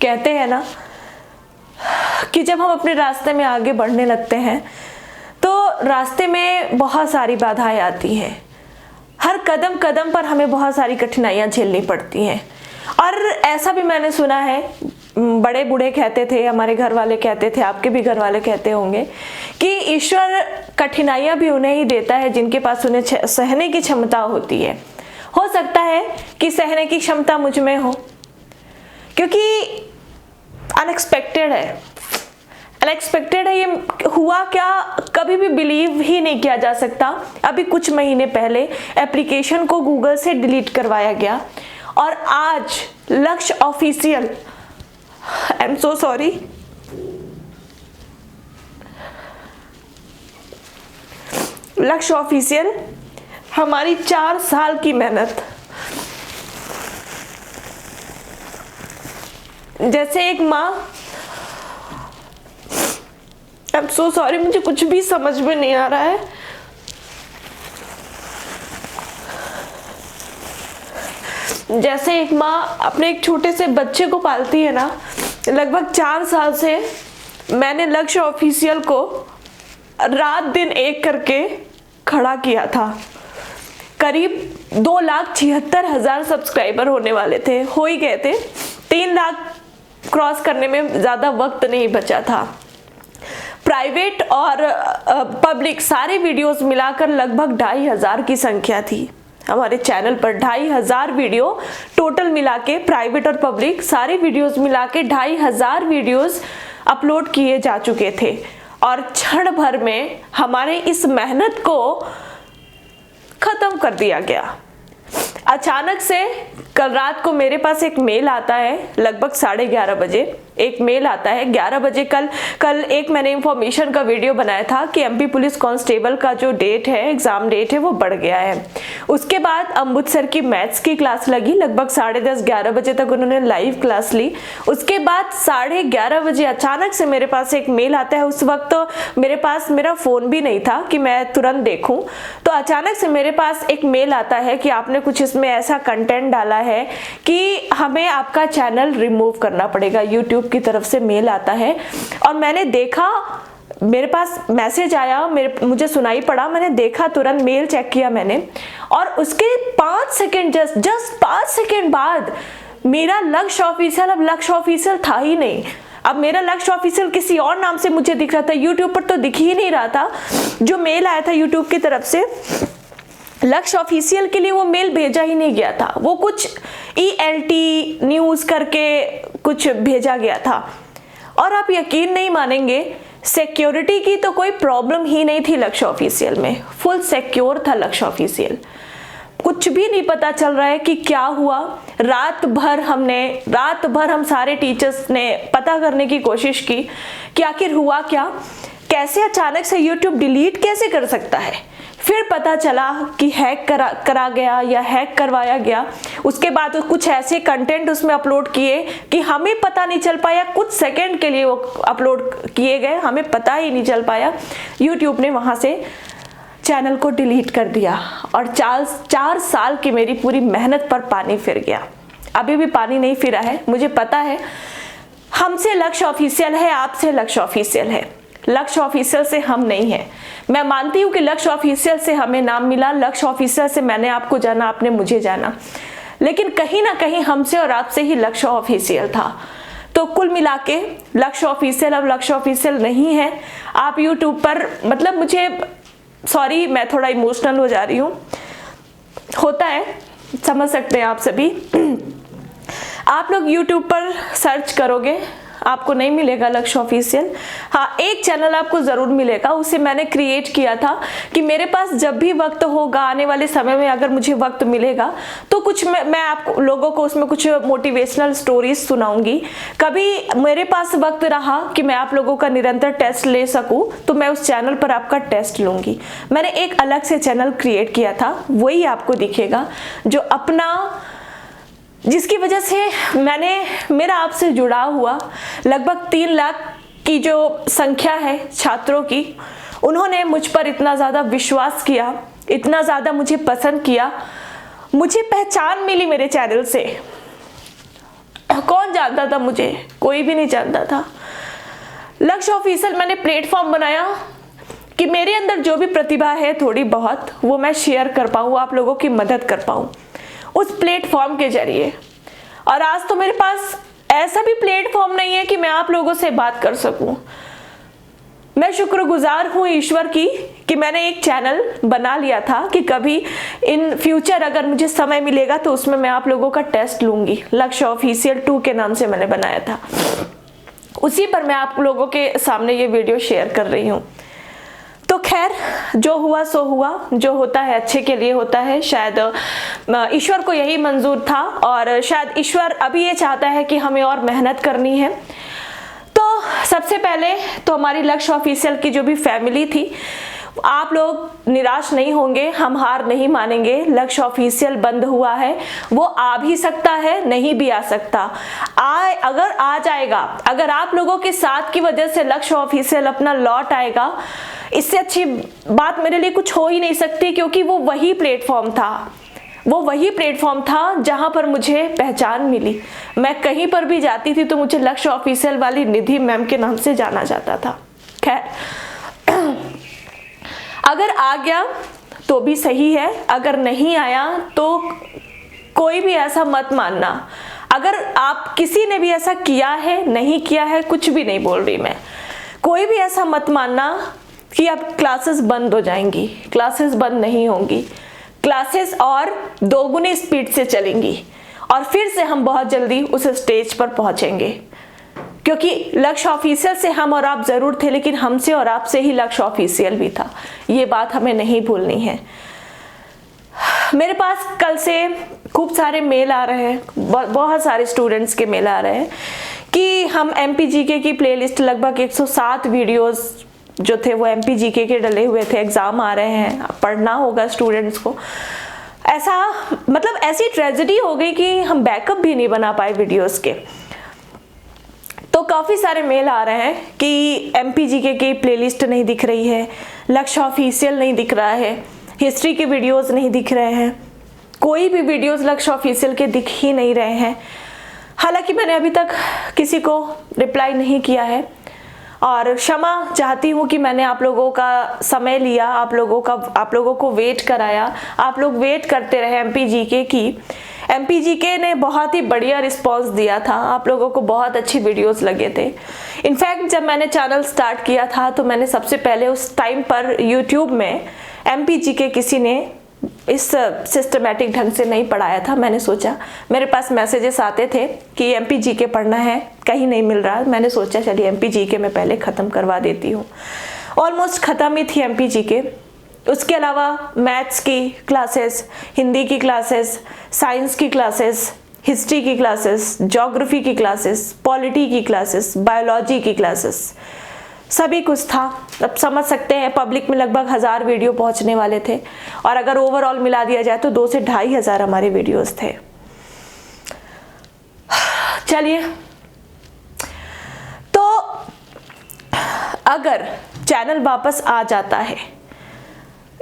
कहते हैं ना कि जब हम अपने रास्ते में आगे बढ़ने लगते हैं तो रास्ते में बहुत सारी बाधाएं आती हैं। हर कदम कदम पर हमें बहुत सारी कठिनाइयां झेलनी पड़ती हैं। और ऐसा भी मैंने सुना है, बड़े बूढ़े कहते थे, हमारे घर वाले कहते थे, आपके भी घर वाले कहते होंगे कि ईश्वर कठिनाइयां भी उन्हें ही देता है जिनके पास उन्हें सहने की क्षमता होती है। हो सकता है कि सहने की क्षमता मुझ में हो, क्योंकि अनएक्सपेक्टेड है। ये हुआ क्या, कभी भी बिलीव ही नहीं किया जा सकता। अभी कुछ महीने पहले एप्लीकेशन को गूगल से डिलीट करवाया गया और आज लक्ष्य official, I am so sorry, लक्ष्य ऑफिशियल हमारी 4 साल की मेहनत, जैसे एक माँ, आई एम सो सॉरी, मुझे कुछ भी समझ में नहीं आ रहा है। जैसे एक माँ अपने एक छोटे से बच्चे को पालती है ना, लगभग 4 साल से मैंने लक्ष्य ऑफिशियल को रात दिन एक करके खड़ा किया था। करीब 2,76,000 सब्सक्राइबर होने वाले थे, हो ही गए थे। 3 लाख क्रॉस करने में ज़्यादा वक्त नहीं बचा था। प्राइवेट और पब्लिक सारे वीडियोस मिलाकर लगभग 2,500 की संख्या थी हमारे चैनल पर। 2,500 वीडियो टोटल मिला के, प्राइवेट और पब्लिक सारे वीडियोस मिला के 2,500 वीडियोस अपलोड किए जा चुके थे। और क्षण भर में हमारे इस मेहनत को खत्म कर दिया गया। अचानक से कल रात को मेरे पास एक मेल आता है, लगभग 11:30 बजे एक मेल आता है। 11 बजे कल एक मैंने इंफॉर्मेशन का वीडियो बनाया था कि एमपी पुलिस कांस्टेबल का जो डेट है, एग्जाम डेट है, वो बढ़ गया है। उसके बाद अमृतसर की मैथ्स की क्लास लगी, लगभग 10:30-11 बजे तक उन्होंने लाइव क्लास ली। उसके बाद 11:30 बजे अचानक से मेरे पास एक मेल आता है। उस वक्त तो मेरे पास मेरा फोन भी नहीं था कि मैं तुरंत देखूं, तो अचानक से मेरे पास एक मेल आता है कि आपने कुछ इसमें ऐसा कंटेंट डाला है कि हमें आपका चैनल रिमूव करना पड़ेगा। यूट्यूब की तरफ से मेल आता है और मैंने देखा, मेरे पास मैसेज आया, मुझे सुनाई पड़ा, मैंने देखा, तुरंत मेल चेक किया मैंने, और उसके 5 सेकंड जस्ट 5 सेकंड बाद मेरा लक्ष्य ऑफिशियल अब लक्ष्य ऑफिशियल था ही नहीं। अब मेरा लक्ष्य ऑफिशियल किसी और नाम से मुझे दिख रहा था, यूट्यूब पर तो दिख ही नहीं रहा था। जो मेल आया था यूट्यूब की तरफ से लक्ष्य ऑफिशियल के लिए, वो मेल भेजा ही नहीं गया था, वो कुछ ELT न्यूज़ करके कुछ भेजा गया था। और आप यकीन नहीं मानेंगे, सिक्योरिटी की तो कोई प्रॉब्लम ही नहीं थी लक्ष्य ऑफिशियल में, फुल सिक्योर था लक्ष्य ऑफिशियल। कुछ भी नहीं पता चल रहा है कि क्या हुआ। रात भर हम सारे टीचर्स ने पता करने की कोशिश की कि आखिर हुआ क्या, कैसे अचानक से यूट्यूब डिलीट कैसे कर सकता है। फिर पता चला कि हैक करा गया या हैक करवाया गया। उसके बाद कुछ ऐसे कंटेंट उसमें अपलोड किए कि हमें पता नहीं चल पाया, कुछ सेकंड के लिए वो अपलोड किए गए, हमें पता ही नहीं चल पाया। यूट्यूब ने वहाँ से चैनल को डिलीट कर दिया और 4 साल की मेरी पूरी मेहनत पर पानी फिर गया। अभी भी पानी नहीं फिरा है, मुझे पता है। हमसे लक्ष्य ऑफिशियल है, आपसे लक्ष्य ऑफिशियल है, लक्ष्य ऑफिशियल से हम नहीं है। मैं मानती हूँ कि लक्ष्य ऑफिशियल से हमें नाम मिला, लक्ष्य ऑफिशियल से मैंने आपको जाना, आपने मुझे जाना, लेकिन कहीं ना कहीं हमसे और आपसे ही लक्ष्य ऑफिशियल था। तो कुल मिला के लक्ष्य ऑफिशियल अब लक्ष्य ऑफिशियल नहीं है। आप यूट्यूब पर, मतलब मुझे सॉरी, मैं थोड़ा इमोशनल हो जा रही हूँ, होता है, समझ सकते हैं आप सभी। आप लोग यूट्यूब पर सर्च करोगे, आपको नहीं मिलेगा लक्ष्य ऑफिशियल। हाँ, एक चैनल आपको जरूर मिलेगा, उसे मैंने क्रिएट किया था कि मेरे पास जब भी वक्त होगा, आने वाले समय में अगर मुझे वक्त मिलेगा तो कुछ मैं आप लोगों को उसमें कुछ मोटिवेशनल स्टोरीज सुनाऊंगी। कभी मेरे पास वक्त रहा कि मैं आप लोगों का निरंतर टेस्ट ले सकूं तो मैं उस चैनल पर आपका टेस्ट लूंगी। मैंने एक अलग से चैनल क्रिएट किया था, वही आपको दिखेगा, जो अपना, जिसकी वजह से मेरा आपसे जुड़ा हुआ लगभग 3 लाख की जो संख्या है छात्रों की, उन्होंने मुझ पर इतना ज़्यादा विश्वास किया, इतना ज़्यादा मुझे पसंद किया, मुझे पहचान मिली मेरे चैनल से। कौन जानता था मुझे? कोई भी नहीं जानता था। लक्ष्य ऑफिशियल मैंने प्लेटफॉर्म बनाया कि मेरे अंदर जो भी प्रतिभा है थोड़ी बहुत, वो मैं शेयर कर पाऊँ, आप लोगों की मदद कर पाऊँ उस प्लेटफॉर्म के जरिए। और आज तो मेरे पास ऐसा भी प्लेटफॉर्म नहीं है कि मैं आप लोगों से बात कर सकूं। मैं शुक्रगुजार हूं ईश्वर की कि मैंने एक चैनल बना लिया था कि कभी इन फ्यूचर अगर मुझे समय मिलेगा तो उसमें मैं आप लोगों का टेस्ट लूंगी। लक्ष्य ऑफिशियल 2 के नाम से मैंने बनाया था, उसी पर मैं आप लोगों के सामने ये वीडियो शेयर कर रही हूँ। तो खैर, जो हुआ सो हुआ, जो होता है अच्छे के लिए होता है। शायद ईश्वर को यही मंजूर था और शायद ईश्वर अभी ये चाहता है कि हमें और मेहनत करनी है। तो सबसे पहले तो हमारी लक्ष्य ऑफिशियल की जो भी फैमिली थी, आप लोग निराश नहीं होंगे, हम हार नहीं मानेंगे। लक्ष्य ऑफिशियल बंद हुआ है, वो आ भी सकता है, नहीं भी आ सकता। अगर आ जाएगा, अगर आप लोगों के साथ की वजह से लक्ष्य ऑफिशियल अपना लौट आएगा, इससे अच्छी बात मेरे लिए कुछ हो ही नहीं सकती, क्योंकि वो वही प्लेटफॉर्म था जहां पर मुझे पहचान मिली। मैं कहीं पर भी जाती थी तो मुझे लक्ष्य ऑफिशियल वाली निधि मैम के नाम से जाना जाता था। खैर, अगर आ गया तो भी सही है, अगर नहीं आया तो कोई भी ऐसा मत मानना। अगर आप किसी ने भी ऐसा किया है, नहीं किया है, कुछ भी नहीं बोल रही मैं, कोई भी ऐसा मत मानना कि अब क्लासेस बंद हो जाएंगी। क्लासेस बंद नहीं होंगी, क्लासेस और दोगुनी स्पीड से चलेंगी और फिर से हम बहुत जल्दी उस स्टेज पर पहुंचेंगे। क्योंकि लक्ष्य ऑफिशियल से हम और आप जरूर थे, लेकिन हमसे और आपसे ही लक्ष्य ऑफिशियल भी था। ये बात हमें नहीं भूलनी है। मेरे पास कल से खूब सारे मेल आ रहे हैं, बहुत सारे स्टूडेंट्स के मेल आ रहे हैं कि हम MPGK की प्लेलिस्ट, लगभग 107 वीडियोस जो थे वो MPGK के डले हुए थे। एग्जाम आ रहे हैं, पढ़ना होगा स्टूडेंट्स को। ऐसा मतलब ऐसी ट्रेजेडी हो गई कि हम बैकअप भी नहीं बना पाए वीडियोस के। तो काफ़ी सारे मेल आ रहे हैं कि MPGK की प्लेलिस्ट नहीं दिख रही है, लक्ष्य ऑफिशियल नहीं दिख रहा है, हिस्ट्री के वीडियोस नहीं दिख रहे हैं, कोई भी वीडियोस लक्ष्य ऑफिशियल के दिख ही नहीं रहे हैं। हालांकि मैंने अभी तक किसी को रिप्लाई नहीं किया है और क्षमा चाहती हूँ कि मैंने आप लोगों का समय लिया, आप लोगों को वेट कराया। आप लोग वेट करते रहे MPGK की। MPGK ने बहुत ही बढ़िया रिस्पांस दिया था, आप लोगों को बहुत अच्छी वीडियोस लगे थे। इनफैक्ट जब मैंने चैनल स्टार्ट किया था तो मैंने सबसे पहले उस टाइम पर यूट्यूब में MPGK किसी ने इस सिस्टमेटिक ढंग से नहीं पढ़ाया था। मैंने सोचा, मेरे पास मैसेजेस आते थे कि MPGK पढ़ना है, कहीं नहीं मिल रहा। मैंने सोचा चलिए MPGK में पहले ख़त्म करवा देती हूँ। ऑलमोस्ट ख़त्म ही थी MPGK। उसके अलावा मैथ्स की क्लासेस, हिंदी की क्लासेस, साइंस की क्लासेस, हिस्ट्री की क्लासेस, ज्योग्राफी की क्लासेस, पॉलिटी की क्लासेस, बायोलॉजी की क्लासेस, सभी कुछ था। अब समझ सकते हैं पब्लिक में लगभग 1000 वीडियो पहुंचने वाले थे और अगर ओवरऑल मिला दिया जाए तो 2 से 2500 हमारे वीडियोस थे। चलिए, तो अगर चैनल वापस आ जाता है,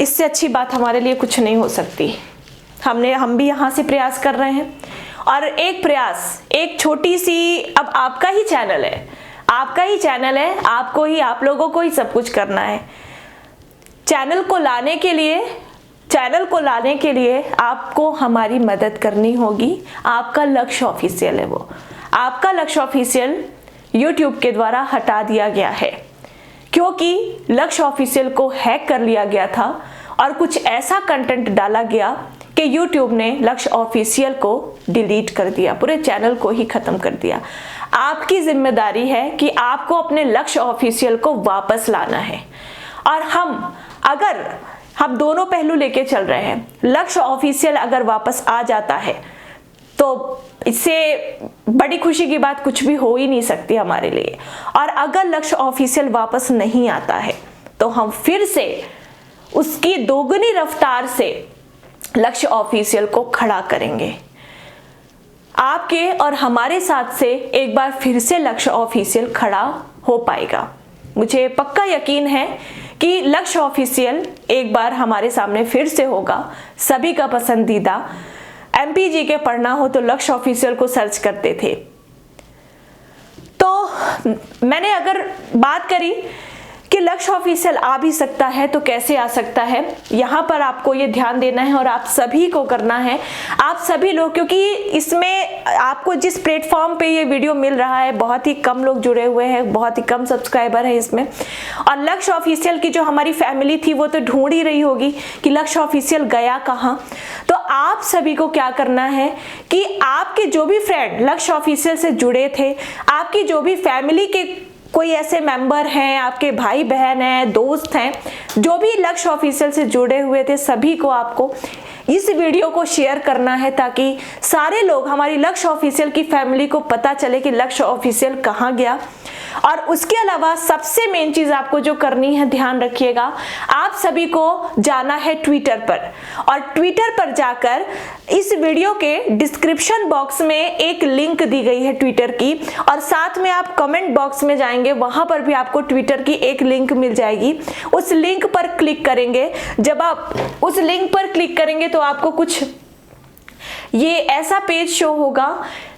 इससे अच्छी बात हमारे लिए कुछ नहीं हो सकती। हम भी यहाँ से प्रयास कर रहे हैं और एक प्रयास, एक छोटी सी, अब आपका ही चैनल है, आप लोगों को ही सब कुछ करना है। चैनल को लाने के लिए आपको हमारी मदद करनी होगी। आपका लक्ष्य ऑफिशियल है, वो आपका लक्ष्य ऑफिशियल YouTube के द्वारा हटा दिया गया है, क्योंकि लक्ष्य ऑफिशियल को हैक कर लिया गया था और कुछ ऐसा कंटेंट डाला गया कि YouTube ने लक्ष्य ऑफिशियल को डिलीट कर दिया, पूरे चैनल को ही खत्म कर दिया। आपकी जिम्मेदारी है कि आपको अपने लक्ष्य ऑफिशियल को वापस लाना है और अगर हम दोनों पहलू लेके चल रहे हैं। लक्ष्य ऑफिशियल अगर वापस आ जाता है तो इससे बड़ी खुशी की बात कुछ भी हो ही नहीं सकती हमारे लिए, और अगर लक्ष्य ऑफिशियल वापस नहीं आता है तो हम फिर से उसकी दोगुनी रफ्तार से लक्ष्य ऑफिशियल को खड़ा करेंगे। आपके और हमारे साथ से एक बार फिर से लक्ष्य ऑफिशियल खड़ा हो पाएगा। मुझे पक्का यकीन है कि लक्ष्य ऑफिशियल एक बार हमारे सामने फिर से होगा। सभी का पसंदीदा MPGK पढ़ना हो तो लक्ष्य ऑफिशियल को सर्च करते थे, मैंने अगर बात करी कि लक्ष्य ऑफिशियल आ भी सकता है तो कैसे आ सकता है, यहाँ पर आपको ये ध्यान देना है और आप सभी को करना है, आप सभी लोग, क्योंकि इसमें आपको जिस प्लेटफॉर्म पे ये वीडियो मिल रहा है बहुत ही कम लोग जुड़े हुए हैं, बहुत ही कम सब्सक्राइबर है इसमें। और लक्ष्य ऑफिशियल की जो हमारी फैमिली थी वो तो ढूंढ ही रही होगी कि लक्ष्य ऑफिशियल गया कहाँ। तो आप सभी को क्या करना है कि आपके जो भी फ्रेंड लक्ष्य ऑफिशियल से जुड़े थे, आपकी जो भी फैमिली के कोई ऐसे मेंबर हैं, आपके भाई बहन हैं, दोस्त हैं, जो भी लक्ष्य ऑफिशियल से जुड़े हुए थे, सभी को आपको इस वीडियो को शेयर करना है ताकि सारे लोग, हमारी लक्ष्य ऑफिशियल की फैमिली को पता चले कि लक्ष्य ऑफिशियल कहाँ गया। और उसके अलावा सबसे मेन चीज आपको जो करनी है, ध्यान रखिएगा, आप सभी को जाना है ट्विटर पर, और ट्विटर पर जाकर इस वीडियो के डिस्क्रिप्शन बॉक्स में एक लिंक दी गई है ट्विटर की, और साथ में आप कमेंट बॉक्स में जाएंगे, वहां पर भी आपको ट्विटर की एक लिंक मिल जाएगी। उस लिंक पर क्लिक करेंगे, जब आप उस लिंक पर क्लिक करेंगे तो आपको कुछ ये ऐसा पेज शो होगा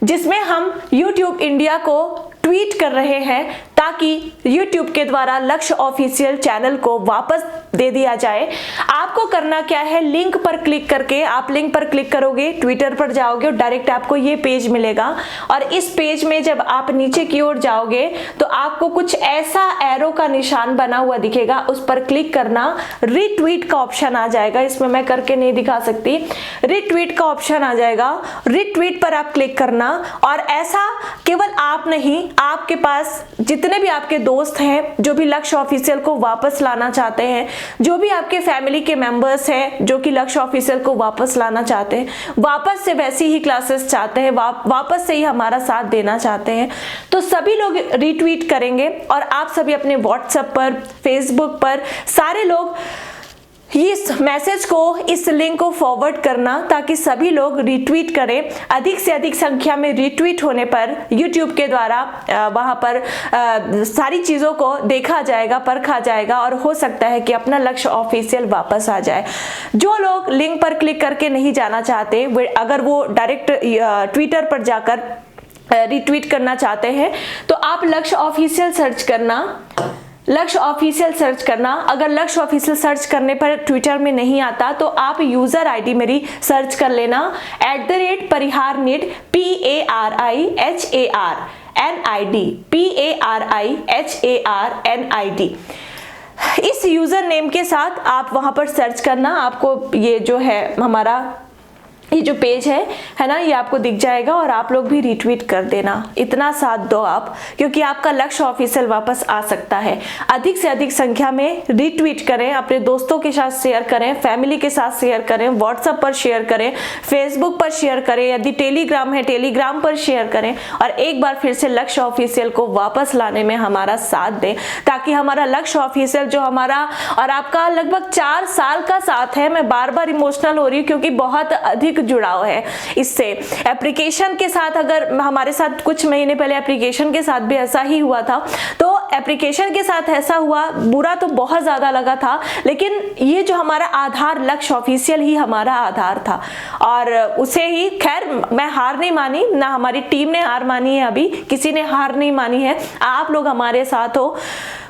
जिसमें हम YouTube इंडिया को ट्वीट कर रहे हैं ताकि YouTube के द्वारा लक्ष्य ऑफिशियल चैनल को वापस दे दिया जाए। आपको करना क्या है, लिंक पर क्लिक करके, आप लिंक पर क्लिक करोगे, ट्विटर पर जाओगे और डायरेक्ट आपको ये पेज मिलेगा। और इस पेज में जब आप नीचे की ओर जाओगे तो आपको कुछ ऐसा एरो का निशान बना हुआ दिखेगा, उस पर क्लिक करना, रीट्वीट का ऑप्शन आ जाएगा, इसमें मैं करके नहीं दिखा सकती, रीट्वीट का ऑप्शन आ जाएगा, रीट्वीट पर आप क्लिक करना। और ऐसा केवल आप नहीं, आपके पास जितने भी आपके दोस्त हैं जो भी लक्ष्य ऑफिशियल को वापस लाना चाहते हैं, जो भी आपके फैमिली के मेंबर्स हैं जो कि लक्ष्य ऑफिशियल को वापस लाना चाहते हैं, वापस से वैसी ही क्लासेस चाहते हैं, वापस से ही हमारा साथ देना चाहते हैं, तो सभी लोग रीट्वीट करेंगे। और आप सभी अपने व्हाट्सएप पर, फेसबुक पर, सारे लोग इस मैसेज को, इस लिंक को फॉरवर्ड करना ताकि सभी लोग रिट्वीट करें। अधिक से अधिक संख्या में रिट्वीट होने पर YouTube के द्वारा वहां पर सारी चीजों को देखा जाएगा, परखा जाएगा और हो सकता है कि अपना लक्ष्य ऑफिशियल वापस आ जाए। जो लोग लिंक पर क्लिक करके नहीं जाना चाहते, अगर वो डायरेक्ट ट्विटर पर जाकर रिट्वीट करना चाहते हैं तो आप लक्ष्य ऑफिशियल सर्च करना, लक्ष्य ऑफिशियल सर्च करना। अगर लक्ष्य ऑफिशियल सर्च करने पर ट्विटर में नहीं आता तो आप यूजर आईडी मेरी सर्च कर लेना, @परिहारनिड, PARIHARNID। इस यूजर नेम के साथ आप वहां पर सर्च करना, आपको ये जो है हमारा ये जो पेज है ना, ये आपको दिख जाएगा और आप लोग भी रिट्वीट कर देना। इतना साथ दो आप, क्योंकि आपका लक्ष्य ऑफिशियल वापस आ सकता है। अधिक से अधिक संख्या में रिट्वीट करें, अपने दोस्तों के साथ शेयर करें, फैमिली के साथ शेयर करें, व्हाट्सएप पर शेयर करें, फेसबुक पर शेयर करें, यदि टेलीग्राम है टेलीग्राम पर शेयर करें, और एक बार फिर से लक्ष्य ऑफिशियल को वापस लाने में हमारा साथ दें, ताकि हमारा लक्ष्य ऑफिशियल जो हमारा और आपका लगभग 4 साल का साथ है, मैं बार बार इमोशनल हो रही हूँ क्योंकि बहुत अधिक जुड़ाव है इससे। एप्लीकेशन के साथ, अगर हमारे साथ कुछ महीने पहले एप्लीकेशन के साथ भी ऐसा ही हुआ था, तो एप्लीकेशन के साथ ऐसा हुआ, बुरा तो बहुत ज्यादा लगा था, लेकिन ये जो हमारा आधार, लक्ष्य ऑफिशियल ही हमारा आधार था, और उसे ही, खैर मैं हार नहीं मानी, ना हमारी टीम ने हार मानी है, अभी किसी ने हार नहीं मानी है। आप लोग हमारे साथ हो,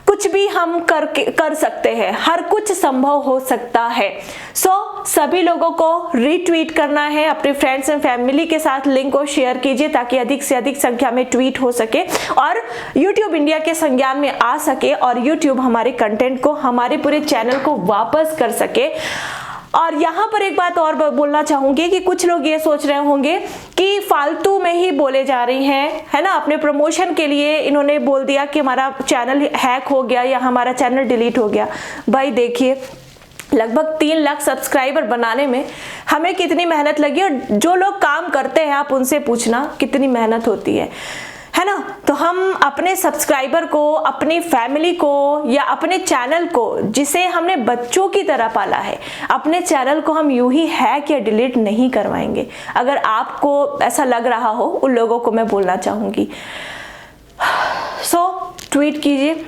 कुछ भी हम कर सकते हैं, हर कुछ संभव हो सकता है। सभी लोगों को रीट्वीट करना है, अपने फ्रेंड्स एंड फैमिली के साथ लिंक को शेयर कीजिए ताकि अधिक से अधिक संख्या में ट्वीट हो सके और YouTube इंडिया के संज्ञान में आ सके, और YouTube हमारे कंटेंट को, हमारे पूरे चैनल को वापस कर सके। और यहाँ पर एक बात और बोलना चाहूंगी कि कुछ लोग ये सोच रहे होंगे कि फालतू में ही बोले जा रही हैं, है ना, अपने प्रमोशन के लिए इन्होंने बोल दिया कि हमारा चैनल हैक हो गया या हमारा चैनल डिलीट हो गया। भाई देखिए, लगभग 3 लाख सब्सक्राइबर बनाने में हमें कितनी मेहनत लगी, और जो लोग काम करते हैं आप उनसे पूछना कितनी मेहनत होती है ना। तो हम अपने सब्सक्राइबर को, अपनी फैमिली को, या अपने चैनल को, जिसे हमने बच्चों की तरह पाला है, अपने चैनल को हम यूं ही हैक या डिलीट नहीं करवाएंगे। अगर आपको ऐसा लग रहा हो, उन लोगों को मैं बोलना चाहूंगी, ट्वीट कीजिए,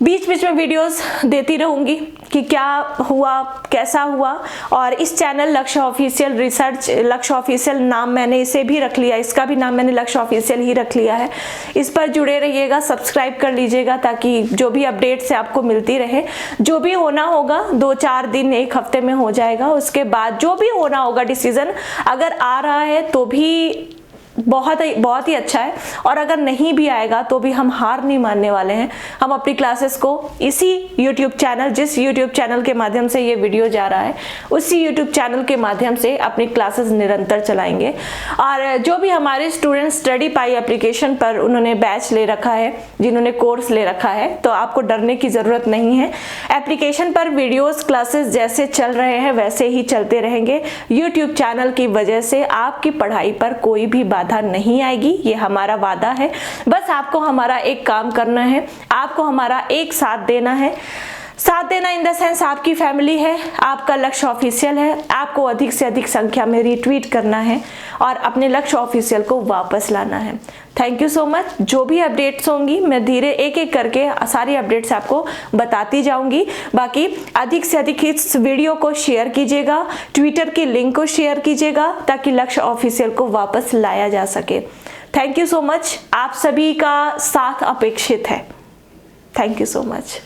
बीच बीच में वीडियोस देती रहूंगी कि क्या हुआ, कैसा हुआ। और इस चैनल लक्ष्य ऑफिशियल रिसर्च, लक्ष्य ऑफिशियल नाम मैंने इसे भी रख लिया, इसका भी नाम मैंने लक्ष्य ऑफिशियल ही रख लिया है। इस पर जुड़े रहिएगा, सब्सक्राइब कर लीजिएगा ताकि जो भी अपडेट्स है आपको मिलती रहे। जो भी होना होगा 2-4 दिन, 1 हफ्ते में हो जाएगा। उसके बाद जो भी होना होगा डिसीजन, अगर आ रहा है तो भी बहुत ही अच्छा है, और अगर नहीं भी आएगा तो भी हम हार नहीं मानने वाले हैं। हम अपनी क्लासेस को इसी YouTube चैनल, जिस YouTube चैनल के माध्यम से ये वीडियो जा रहा है, उसी YouTube चैनल के माध्यम से अपनी क्लासेस निरंतर चलाएंगे। और जो भी हमारे स्टूडेंट स्टडी पाई एप्लीकेशन पर उन्होंने बैच ले रखा है, जिन्होंने कोर्स ले रखा है, तो आपको डरने की ज़रूरत नहीं है। एप्लीकेशन पर वीडियोस क्लासेस जैसे चल रहे हैं वैसे ही चलते रहेंगे। YouTube चैनल की वजह से आपकी पढ़ाई पर कोई भी बाधा नहीं आएगी, ये हमारा वादा है। बस आपको हमारा एक काम करना है, आपको हमारा एक साथ देना है। साथ देना इन द सेंस आपकी फैमिली है, आपका लक्ष्य ऑफिशियल है, आपको अधिक से अधिक संख्या में रीट्वीट करना है और अपने लक्ष्य ऑफिशियल को वापस लाना है। Thank you so much. जो भी अपडेट्स होंगी मैं धीरे एक एक करके सारी अपडेट्स आपको बताती जाऊंगी। बाकी अधिक से अधिक इस वीडियो को शेयर कीजिएगा, ट्विटर की लिंक को शेयर कीजिएगा ताकि लक्ष्य ऑफिशियल को वापस लाया जा सके। Thank you so much. आप सभी का साथ अपेक्षित है। Thank you so much.